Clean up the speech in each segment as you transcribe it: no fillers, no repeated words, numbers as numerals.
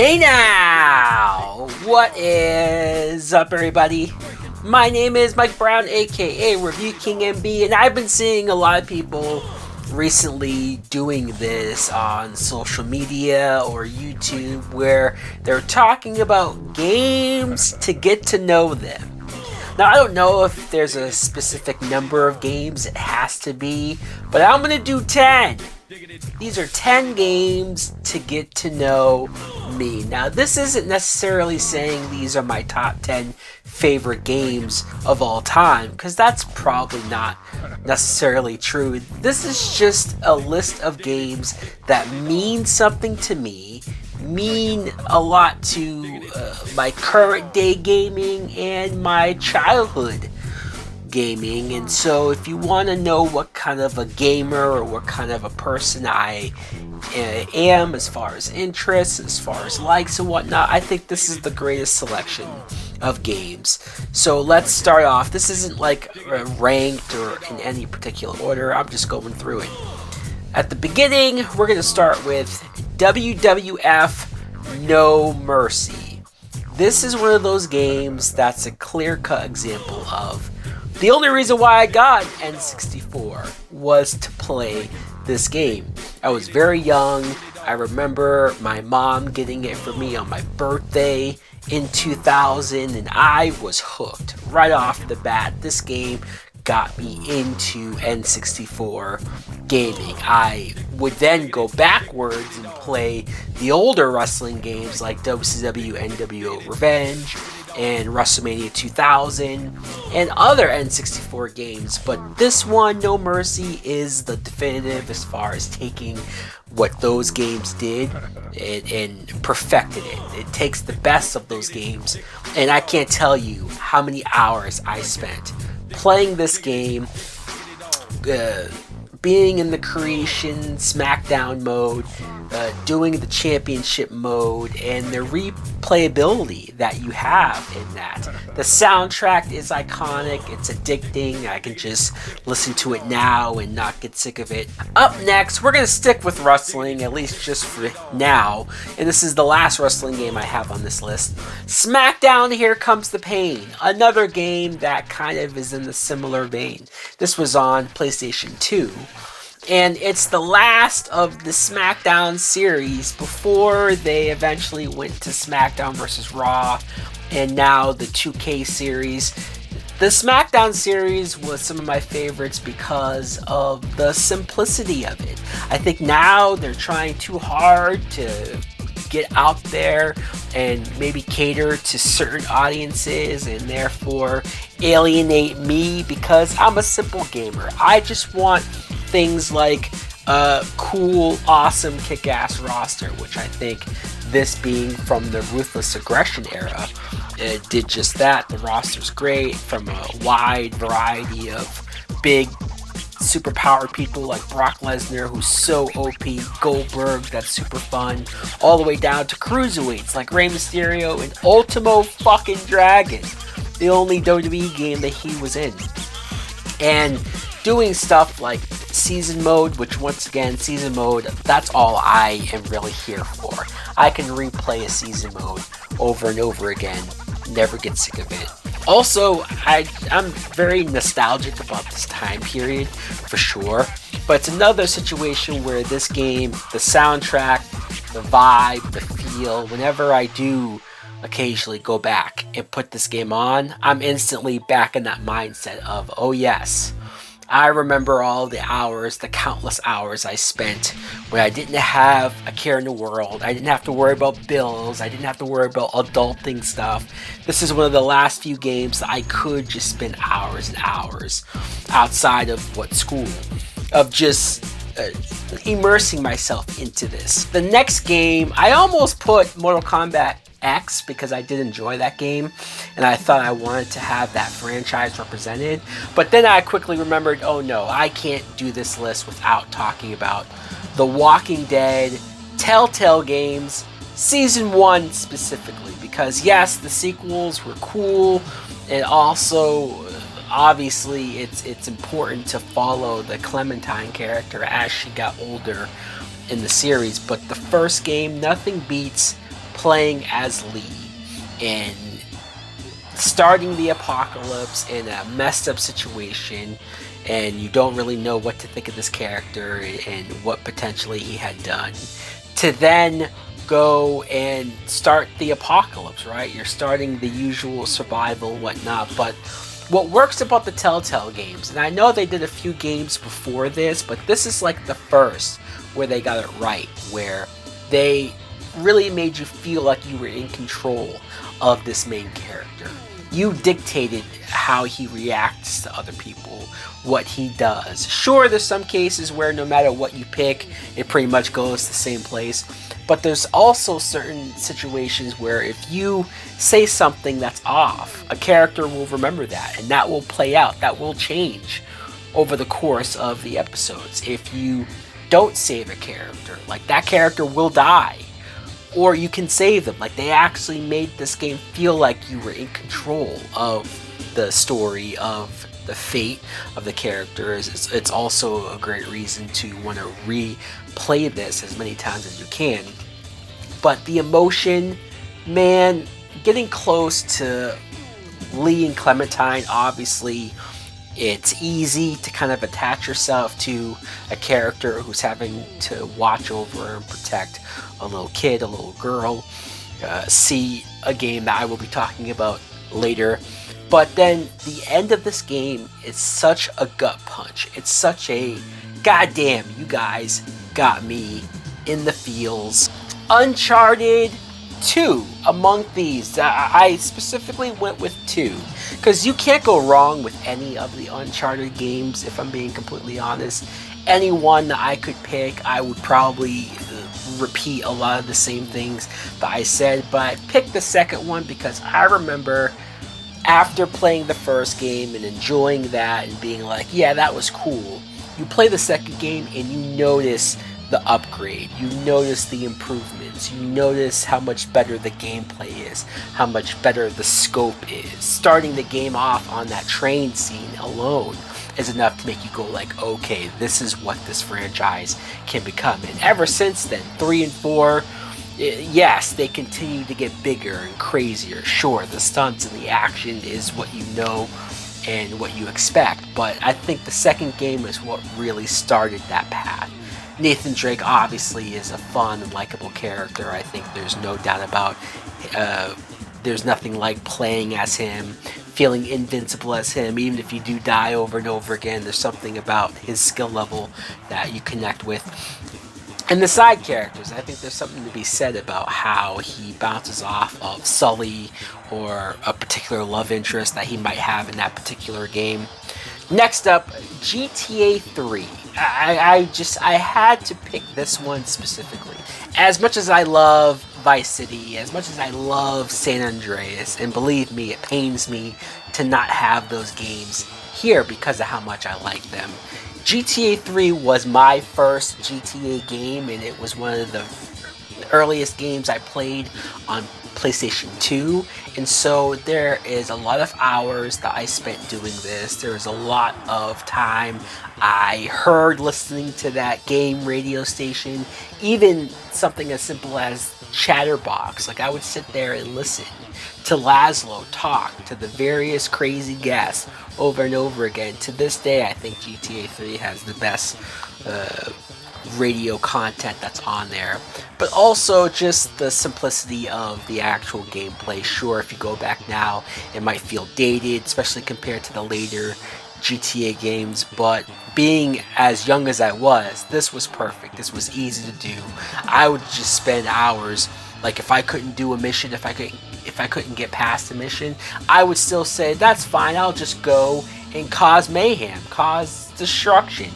Hey now! What is up, everybody? My name is Mike Brown, aka Review King MB, and I've been seeing a lot of people recently doing this on social media or YouTube where they're talking about games to get to know them. Now, I don't know if there's a specific number of games it has to be, but I'm gonna do 10. These are 10 games to get to know me. Now, this isn't necessarily saying these are my top 10 favorite games of all time, because that's probably not necessarily true. This is just a list of games that mean something to me, mean a lot to my current day gaming and my childhood gaming. And so if you want to know what kind of a gamer or what kind of a person I am as far as interests, as far as likes and whatnot, I think this is the greatest selection of games. So let's start off. This isn't like ranked or in any particular order. I'm just going through it. At the beginning, we're going to start with WWF No Mercy. This is one of those games that's a clear-cut example of the only reason why I got N64 was to play this game. I was very young. I remember my mom getting it for me on my birthday in 2000, and I was hooked right off the bat. This game got me into N64 gaming. I would then go backwards and play the older wrestling games like WCW NWO Revenge and WrestleMania 2000 and other N64 games, but this one, No Mercy, is the definitive as far as taking what those games did and perfected it. It takes the best of those games, and I can't tell you how many hours I spent playing this game, being in the Creation SmackDown mode, doing the Championship mode, and the replayability that you have in that. The soundtrack is iconic, it's addicting, I can just listen to it now and not get sick of it. Up next, we're going to stick with wrestling, at least just for now, and this is the last wrestling game I have on this list. SmackDown Here Comes the Pain, another game that kind of is in the similar vein. This was on PlayStation 2. And it's the last of the SmackDown series before they eventually went to SmackDown vs. Raw and now the 2K series. The SmackDown series was some of my favorites because of the simplicity of it. I think now they're trying too hard to get out there and maybe cater to certain audiences and therefore alienate me because I'm a simple gamer. I just want things like a cool, awesome, kick-ass roster, which I think this being from the Ruthless Aggression era, it did just that. The roster's great from a wide variety of big superpowered people like Brock Lesnar, who's so OP, Goldberg, that's super fun, all the way down to cruiserweights like Rey Mysterio and Ultimo fucking Dragon, the only WWE game that he was in. And doing stuff like season mode, which once again, season mode, that's all I am really here for. I can replay a season mode over and over again, never get sick of it. Also, I'm very nostalgic about this time period, for sure, but it's another situation where this game, the soundtrack, the vibe, the feel, whenever I do occasionally go back and put this game on, I'm instantly back in that mindset of, oh yes, I remember all the hours, the countless hours I spent when I didn't have a care in the world. I didn't have to worry about bills. I didn't have to worry about adulting stuff. This is one of the last few games that I could just spend hours and hours outside of school, of just immersing myself into this. The next game, I almost put Mortal Kombat X because I did enjoy that game and I thought I wanted to have that franchise represented, but then I quickly remembered, oh no, I can't do this list without talking about The Walking Dead Telltale games, Season 1 specifically, because yes, the sequels were cool, and also obviously it's important to follow the Clementine character as she got older in the series, but the first game, nothing beats playing as Lee and starting the apocalypse in a messed up situation, and you don't really know what to think of this character and what potentially he had done, to then go and start the apocalypse, right? You're starting the usual survival and whatnot, but what works about the Telltale games, and I know they did a few games before this, but this is like the first where they got it right, where they really made you feel like you were in control of this main character. You dictated how he reacts to other people, what he does. Sure, there's some cases where no matter what you pick, it pretty much goes the same place. But there's also certain situations where if you say something that's off, a character will remember that, and that will play out, that will change over the course of the episodes. If you don't save a character, like that character will die. Or you can save them. Like, they actually made this game feel like you were in control of the story, of the fate of the characters. It's also a great reason to want to replay this as many times as you can. But the emotion, man, getting close to Lee and Clementine, obviously, it's easy to kind of attach yourself to a character who's having to watch over and protect a little kid, a little girl. See a game that I will be talking about later. But then the end of this game is such a gut punch. It's such a, goddamn, you guys got me in the feels. Uncharted 2 among these. I specifically went with 2 because you can't go wrong with any of the Uncharted games, if I'm being completely honest. Any one that I could pick, I would probably repeat a lot of the same things that I said, but I picked the second one because I remember after playing the first game and enjoying that and being like, yeah, that was cool, you play the second game and you notice the upgrade, you notice the improvements, you notice how much better the gameplay is, how much better the scope is. Starting the game off on that train scene alone is enough to make you go like, okay, this is what this franchise can become. And ever since then, 3 and 4, yes, they continue to get bigger and crazier. Sure, the stunts and the action is what you know and what you expect, but I think the second game is what really started that path. Nathan Drake obviously is a fun and likable character. I think there's no doubt about there's nothing like playing as him, feeling invincible as him. Even if you do die over and over again, there's something about his skill level that you connect with. And the side characters, I think there's something to be said about how he bounces off of Sully or a particular love interest that he might have in that particular game. Next up, GTA 3. I had to pick this one specifically. As much as I love Vice City, as much as I love San Andreas, and believe me, it pains me to not have those games here because of how much I like them. GTA 3 was my first GTA game, and it was one of the earliest games I played on PlayStation 2, and so there is a lot of hours that I spent doing this. There is a lot of time I heard listening to that game radio station, even something as simple as Chatterbox. Like, I would sit there and listen to Laszlo talk to the various crazy guests over and over again. To this day, I think GTA 3 has the best radio content that's on there, but also just the simplicity of the actual gameplay. Sure, if you go back now, it might feel dated, especially compared to the later GTA games, but being as young as I was, this was perfect. This was easy to do. I would just spend hours, like if I couldn't do a mission, if I couldn't get past a mission, I would still say, that's fine, I'll just go and cause mayhem, cause destruction,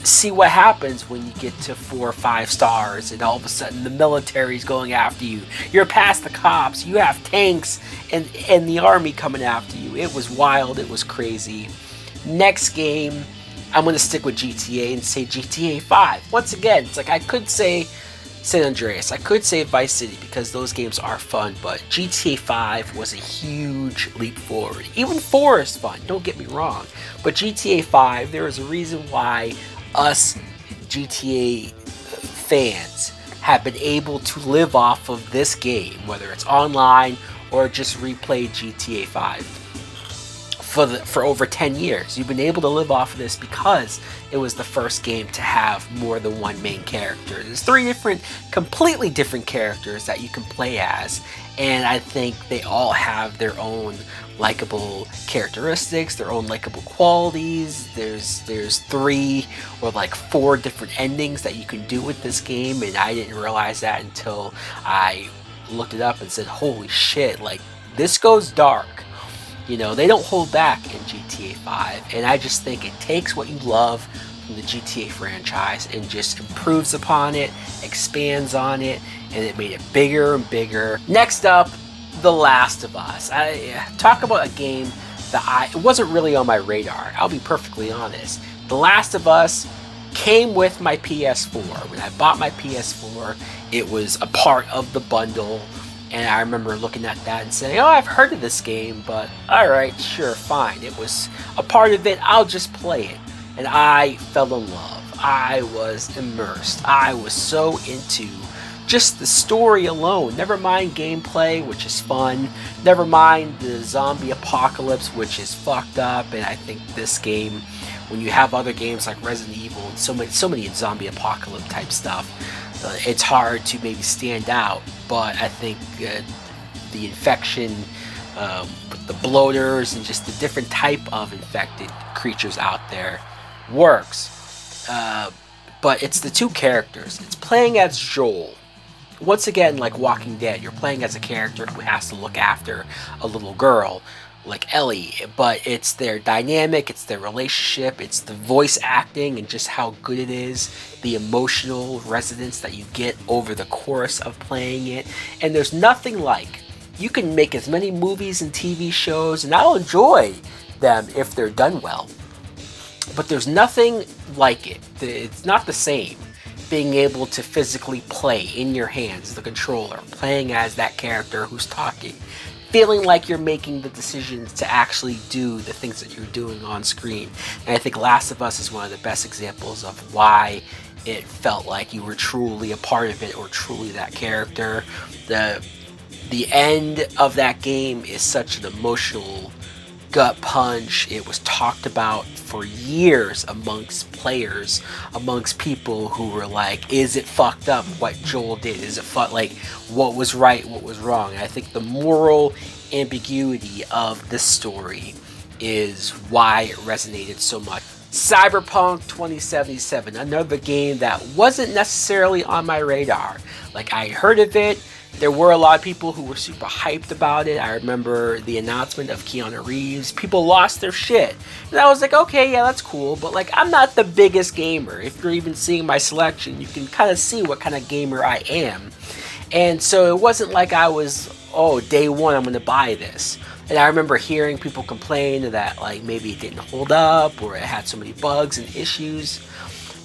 see what happens when you get to 4 or 5 stars and all of a sudden the military's going after you. You're past the cops, you have tanks and the army coming after you. It was wild, it was crazy. Next game, I'm going to stick with GTA and say GTA 5. Once again, it's like I could say San Andreas, I could say Vice City because those games are fun, but GTA 5 was a huge leap forward. Even 4 is fun, don't get me wrong, but GTA 5, there is a reason why us GTA fans have been able to live off of this game, whether it's online or just replayed GTA 5 for over 10 years. You've been able to live off of this because it was the first game to have more than one main character. There's 3 completely different characters that you can play as, and I think they all have their own likable characteristics, their own likable qualities. There's 3 or like 4 different endings that you can do with this game, and I didn't realize that until I looked it up and said, holy shit, like this goes dark. You know, they don't hold back in GTA 5, and I just think it takes what you love from the GTA franchise and just improves upon it, expands on it, and it made it bigger and bigger. Next up, The Last of Us. I talk about a game that it wasn't really on my radar. I'll be perfectly honest. The Last of Us came with my PS4. When I bought my PS4, it was a part of the bundle. And I remember looking at that and saying, oh, I've heard of this game, but alright, sure, fine. It was a part of it, I'll just play it. And I fell in love. I was immersed. I was so into just the story alone. Never mind gameplay, which is fun. Never mind the zombie apocalypse, which is fucked up. And I think this game, when you have other games like Resident Evil and so many zombie apocalypse type stuff, it's hard to maybe stand out, but I think the infection, the bloaters, and just the different type of infected creatures out there works. But it's the 2 characters. It's playing as Joel. Once again, like Walking Dead, you're playing as a character who has to look after a little girl like Ellie, but it's their dynamic, it's their relationship, it's the voice acting and just how good it is, the emotional resonance that you get over the course of playing it. And there's nothing like, you can make as many movies and TV shows, and I'll enjoy them if they're done well, but there's nothing like it. It's not the same being able to physically play in your hands, the controller, playing as that character who's talking, feeling like you're making the decisions to actually do the things that you're doing on screen. And I think Last of Us is one of the best examples of why it felt like you were truly a part of it or truly that character. The end of that game is such an emotional gut punch. It was talked about for years amongst players, amongst people who were like, is it fucked up what Joel did? Is it like what was right, what was wrong? And I think the moral ambiguity of this story is why it resonated so much. Cyberpunk 2077, another game that wasn't necessarily on my radar. Like, I heard of it. There were a lot of people who were super hyped about it. I remember the announcement of Keanu Reeves. People lost their shit. And I was like, okay, yeah, that's cool. But, like, I'm not the biggest gamer. If you're even seeing my selection, you can kind of see what kind of gamer I am. And so it wasn't like I was, oh, day one, I'm going to buy this. And I remember hearing people complain that, like, maybe it didn't hold up or it had so many bugs and issues.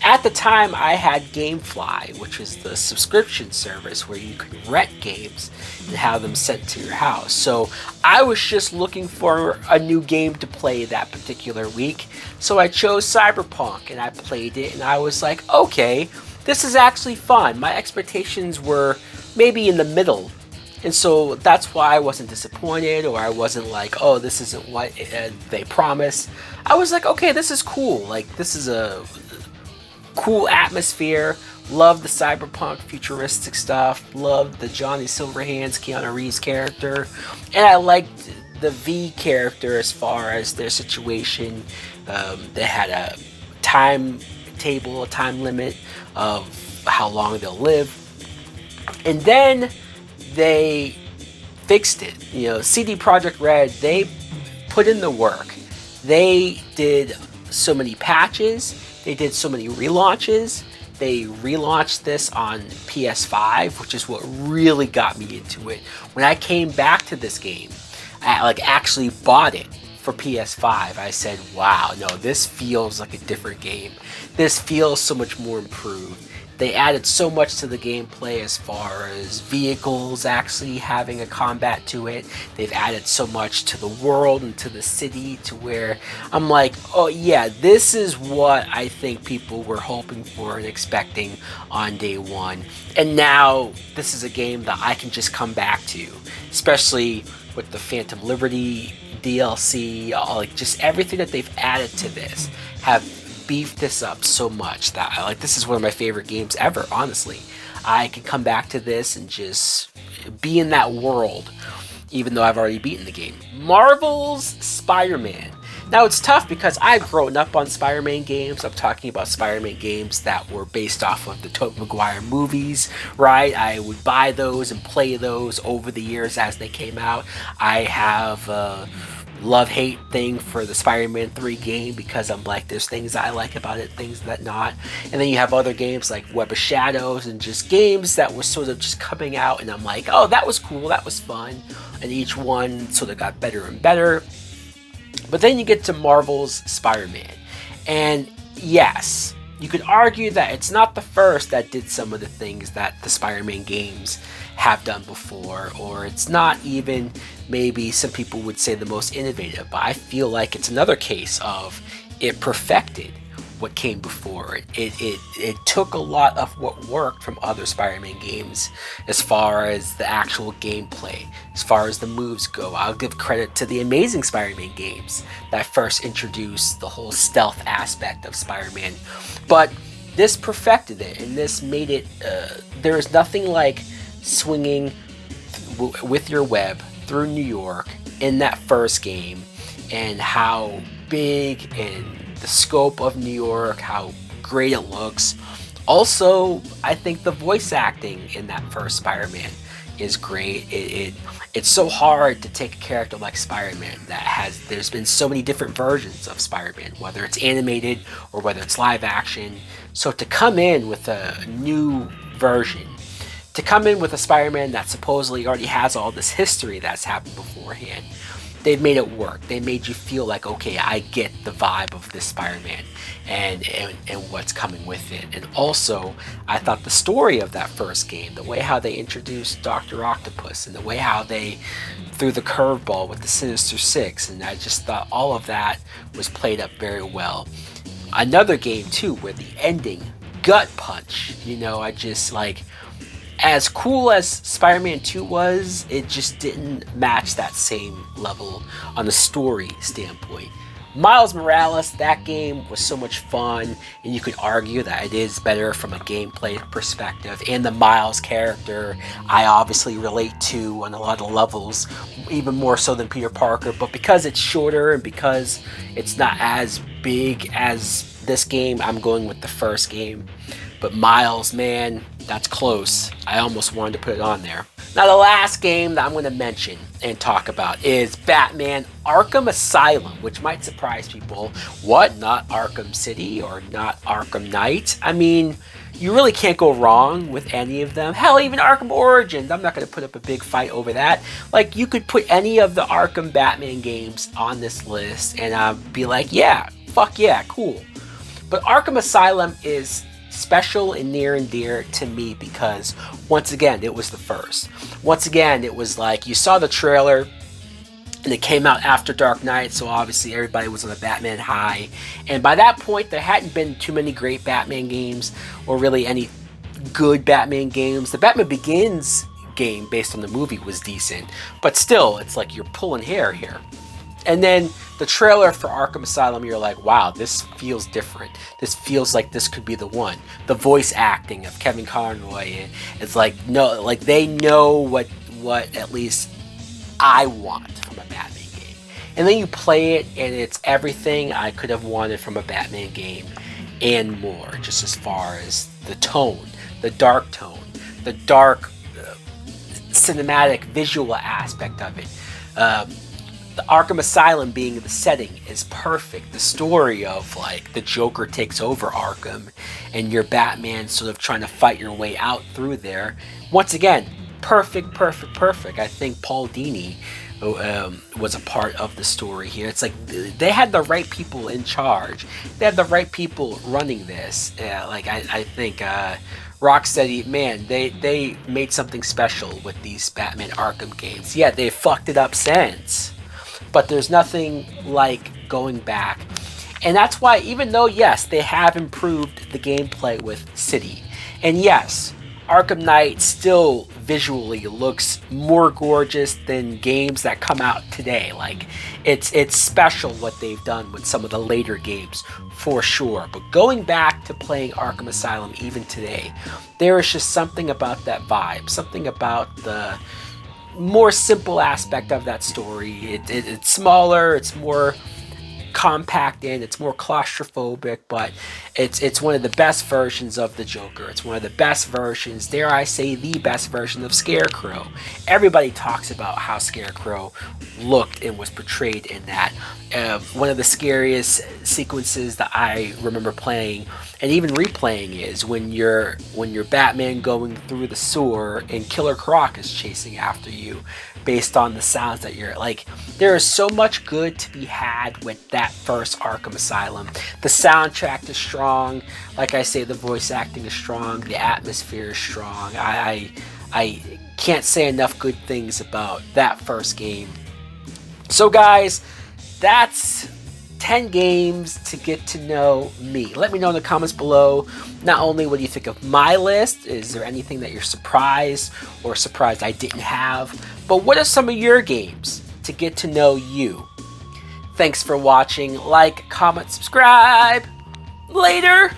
At the time, I had GameFly, which was the subscription service where you could rent games and have them sent to your house. So I was just looking for a new game to play that particular week. So I chose Cyberpunk and I played it and I was like, okay, this is actually fun. My expectations were maybe in the middle. And so that's why I wasn't disappointed, or I wasn't like, oh, this isn't what they promised. I was like, okay, this is cool. Like, this is a cool atmosphere. Love the cyberpunk futuristic stuff. Love the Johnny Silverhands, Keanu Reeves character. And I liked the V character as far as their situation. They had a timetable, a time limit of how long they'll live. And then they fixed it. You know, CD Projekt Red, they put in the work. They did so many patches. They did so many relaunches. They relaunched this on PS5, which is what really got me into it. When I came back to this game, I actually bought it for PS5. I said, wow, no, this feels like a different game. This feels so much more improved. They added so much to the gameplay as far as vehicles actually having a combat to it. They've added so much to the world and to the city to where I'm like, oh yeah, this is what I think people were hoping for and expecting on day one. And now this is a game that I can just come back to, especially with the Phantom Liberty DLC, like just everything that they've added to this have beefed this up so much that like this is one of my favorite games ever. Honestly, I can come back to this and just be in that world even though I've already beaten the game. Marvel's Spider-Man. Now it's tough because I've grown up on Spider-Man games. I'm talking about Spider-Man games that were based off of the Tobey Maguire movies, right? I would buy those and play those over the years as they came out. I have love-hate thing for the Spider-Man 3 game because I'm like, there's things I like about it, things that not. And then you have other games like Web of Shadows and just games that were sort of just coming out and I'm like, oh, that was cool, that was fun. And each one sort of got better and better. But then you get to Marvel's Spider-Man. And yes, you could argue that it's not the first that did some of the things that the Spider-Man games have done before, or it's not even maybe some people would say the most innovative, but I feel like it's another case of it perfected what came before. It took a lot of what worked from other Spider-Man games as far as the actual gameplay, as far as the moves go. I'll give credit to the Amazing Spider-Man games that first introduced the whole stealth aspect of Spider-Man, but this perfected it, and this made it, there is nothing like swinging with your web through New York in that first game, and how big and the scope of New York, how great it looks. Also, I think the voice acting in that first Spider-Man is great. It's so hard to take a character like Spider-Man there's been so many different versions of Spider-Man, whether it's animated or whether it's live action. So to come in with a new version, to come in with a Spider-Man that supposedly already has all this history that's happened beforehand, they've made it work. They made you feel like, okay, I get the vibe of this Spider-Man and what's coming with it. And also, I thought the story of that first game, the way how they introduced Dr. Octopus and the way how they threw the curveball with the Sinister Six, and I just thought all of that was played up very well. Another game too, where the ending, gut punch, I just like, as cool as Spider-Man 2 was, it just didn't match that same level on the story standpoint. Miles Morales, that game was so much fun, and you could argue that it is better from a gameplay perspective, and the Miles character I obviously relate to on a lot of levels, even more so than Peter Parker, but because it's shorter and because it's not as big as this game, I'm going with the first game. But Miles, man, that's close. I almost wanted to put it on there. Now the last game that I'm going to mention and talk about is Batman Arkham Asylum, which might surprise people. What? Not Arkham City or not Arkham Knight? I mean, you really can't go wrong with any of them. Hell, even Arkham Origins. I'm not going to put up a big fight over that. Like, you could put any of the Arkham Batman games on this list and I'd be like, yeah, fuck yeah, cool. But Arkham Asylum is special and near and dear to me because, once again, it was the first. Once again, it was like, you saw the trailer and it came out after Dark Knight, so obviously everybody was on a Batman high. And by that point, there hadn't been too many great Batman games or really any good Batman games. The Batman Begins game based on the movie was decent, but still, it's like you're pulling hair here. And then the trailer for Arkham Asylum, you're like, wow, this feels different. This feels like this could be the one. The voice acting of Kevin Conroy, it's like, no, like they know what at least I want from a Batman game. And then you play it, and it's everything I could have wanted from a Batman game and more, just as far as the tone, the dark cinematic visual aspect of it. The Arkham Asylum being the setting is perfect. The story of like the Joker takes over Arkham and you're Batman sort of trying to fight your way out through there. Once again, perfect. I think Paul Dini was a part of the story here. It's like they had the right people in charge. They had the right people running this. I think Rocksteady, man, they made something special with these Batman Arkham games. Yeah, they fucked it up since, but there's nothing like going back. And that's why, even though, yes, they have improved the gameplay with City, and yes, Arkham Knight still visually looks more gorgeous than games that come out today. Like, it's special what they've done with some of the later games, for sure. But going back to playing Arkham Asylum even today, there is just something about that vibe, something about the more simple aspect of that story. It's smaller, it's more compact, and it's more claustrophobic, but it's one of the best versions of the Joker. It's one of the best versions, dare I say the best version of Scarecrow. Everybody talks about how Scarecrow looked and was portrayed in that. One of the scariest sequences that I remember playing and even replaying is when you're Batman going through the sewer and Killer Croc is chasing after you, based on the sounds that you're like. There is so much good to be had with that first Arkham Asylum. The soundtrack is strong. Like I say, the voice acting is strong. The atmosphere is strong. I can't say enough good things about that first game. So guys, that's 10 games to get to know me. Let me know in the comments below, not only what do you think of my list, is there anything that you're surprised or surprised I didn't have, but what are some of your games to get to know you? Thanks for watching. Like, comment, subscribe. Later!